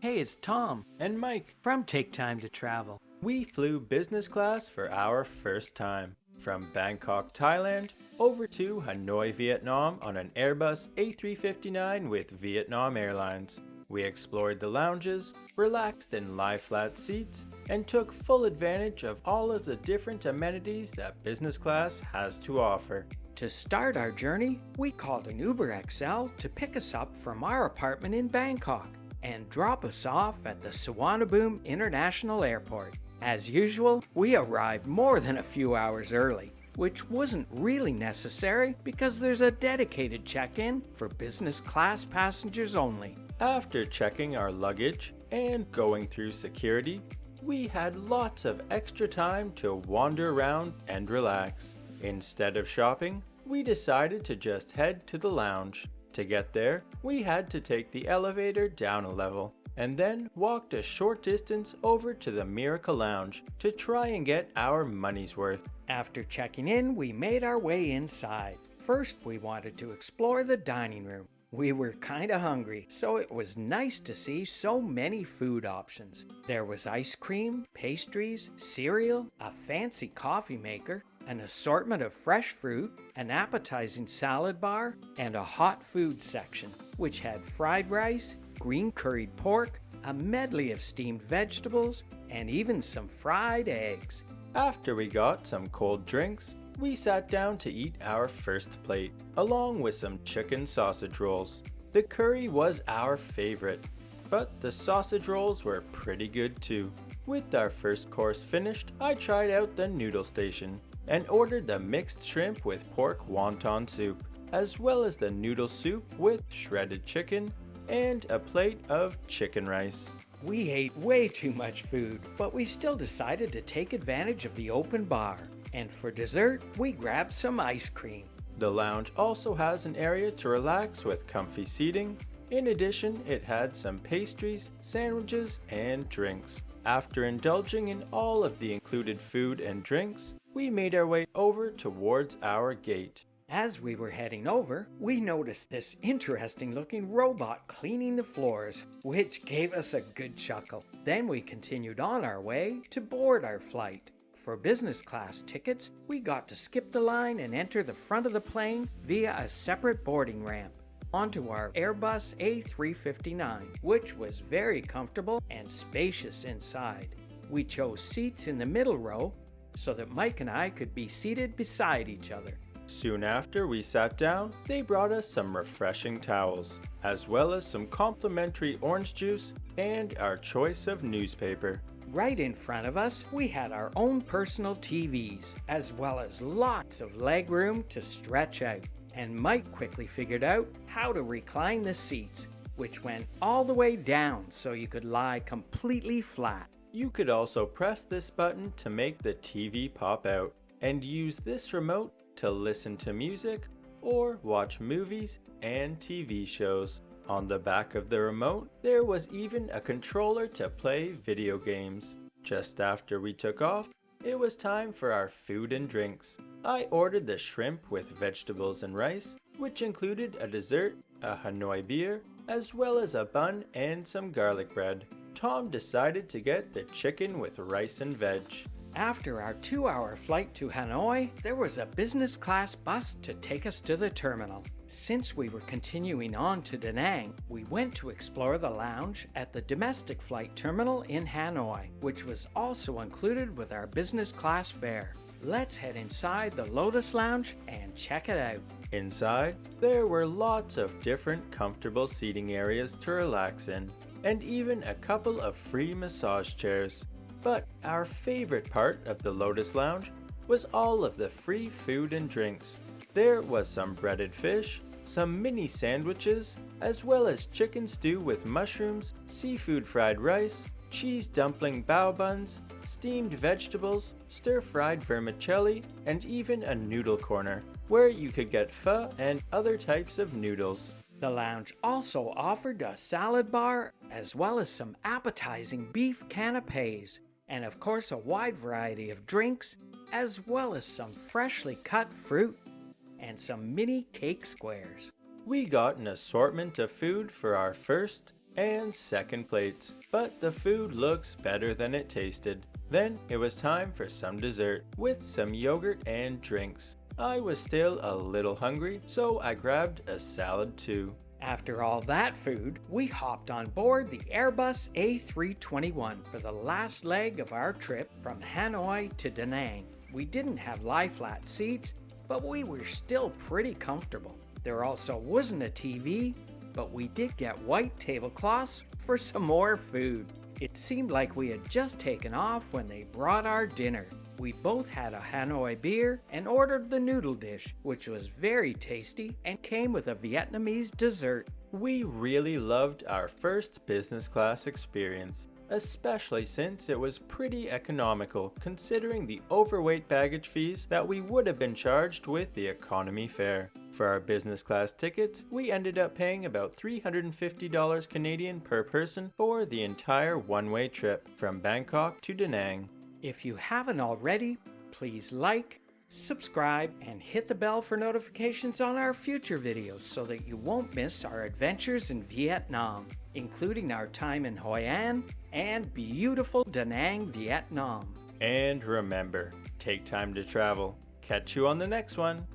Hey, it's Tom and Mike. from Take Time to Travel. We flew business class for our first time from Bangkok, Thailand, over to Hanoi, Vietnam on an Airbus A359 with Vietnam Airlines. We explored the lounges, relaxed in lie-flat seats, and took full advantage of all of the different amenities that business class has to offer. To start our journey, we called an Uber XL to pick us up from our apartment in Bangkok and drop us off at the Suvarnabhumi International Airport. As usual, we arrived more than a few hours early, which wasn't really necessary because there's a dedicated check-in for business class passengers only. After checking our luggage and going through security, we had lots of extra time to wander around and relax. Instead of shopping, we decided to just head to the lounge. To get there, we had to take the elevator down a level and then walked a short distance over to the Miracle Lounge to try and get our money's worth. After checking in, we made our way inside. First, we wanted to explore the dining room. We were kinda hungry, so it was nice to see so many food options. There was ice cream, pastries, cereal, a fancy coffee maker, an assortment of fresh fruit, an appetizing salad bar, and a hot food section, which had fried rice, green curried pork, a medley of steamed vegetables, and even some fried eggs. After we got some cold drinks, we sat down to eat our first plate, along with some chicken sausage rolls. The curry was our favorite, but the sausage rolls were pretty good too. With our first course finished, I tried out the noodle station and ordered the mixed shrimp with pork wonton soup, as well as the noodle soup with shredded chicken and a plate of chicken rice. We ate way too much food, but we still decided to take advantage of the open bar. And for dessert, we grabbed some ice cream. The lounge also has an area to relax with comfy seating. In addition, it had some pastries, sandwiches, and drinks. After indulging in all of the included food and drinks, we made our way over towards our gate. As we were heading over, we noticed this interesting looking robot cleaning the floors, which gave us a good chuckle. Then we continued on our way to board our flight. For business class tickets, we got to skip the line and enter the front of the plane via a separate boarding ramp onto our Airbus A359, which was very comfortable and spacious inside. We chose seats in the middle row so that Mike and I could be seated beside each other. Soon after we sat down, they brought us some refreshing towels, as well as some complimentary orange juice and our choice of newspaper. Right in front of us, we had our own personal TVs, as well as lots of leg room to stretch out. And Mike quickly figured out how to recline the seats, which went all the way down so you could lie completely flat. You could also press this button to make the TV pop out, and use this remote to listen to music or watch movies and TV shows. On the back of the remote, there was even a controller to play video games. Just after we took off, it was time for our food and drinks. I ordered the shrimp with vegetables and rice, which included a dessert, a Hanoi beer, as well as a bun and some garlic bread. Tom decided to get the chicken with rice and veg. After our 2-hour flight to Hanoi, there was a business class bus to take us to the terminal. Since we were continuing on to Da Nang, we went to explore the lounge at the domestic flight terminal in Hanoi, which was also included with our business class fare. Let's head inside the Lotus Lounge and check it out. Inside, there were lots of different comfortable seating areas to relax in, and even a couple of free massage chairs. But our favorite part of the Lotus Lounge was all of the free food and drinks. There was some breaded fish, some mini sandwiches, as well as chicken stew with mushrooms, seafood fried rice, cheese dumpling bao buns, steamed vegetables, stir-fried vermicelli, and even a noodle corner, where you could get pho and other types of noodles. The lounge also offered a salad bar, as well as some appetizing beef canapes, and of course a wide variety of drinks, as well as some freshly cut fruit and some mini cake squares. We got an assortment of food for our first and second plates, but the food looks better than it tasted. Then it was time for some dessert with some yogurt and drinks. I was still a little hungry, so I grabbed a salad too. After all that food, we hopped on board the Airbus A321 for the last leg of our trip from Hanoi to Da Nang. We didn't have lie-flat seats, but we were still pretty comfortable. There also wasn't a TV, but we did get white tablecloths for some more food. It seemed like we had just taken off when they brought our dinner. We both had a Hanoi beer and ordered the noodle dish, which was very tasty and came with a Vietnamese dessert. We really loved our first business class experience, especially since it was pretty economical considering the overweight baggage fees that we would have been charged with the economy fare. For our business class tickets, we ended up paying about $350 Canadian per person for the entire one-way trip from Bangkok to Da Nang. If you haven't already, please like, subscribe, and hit the bell for notifications on our future videos so that you won't miss our adventures in Vietnam, including our time in Hoi An and beautiful Da Nang, Vietnam. And remember, take time to travel. Catch you on the next one.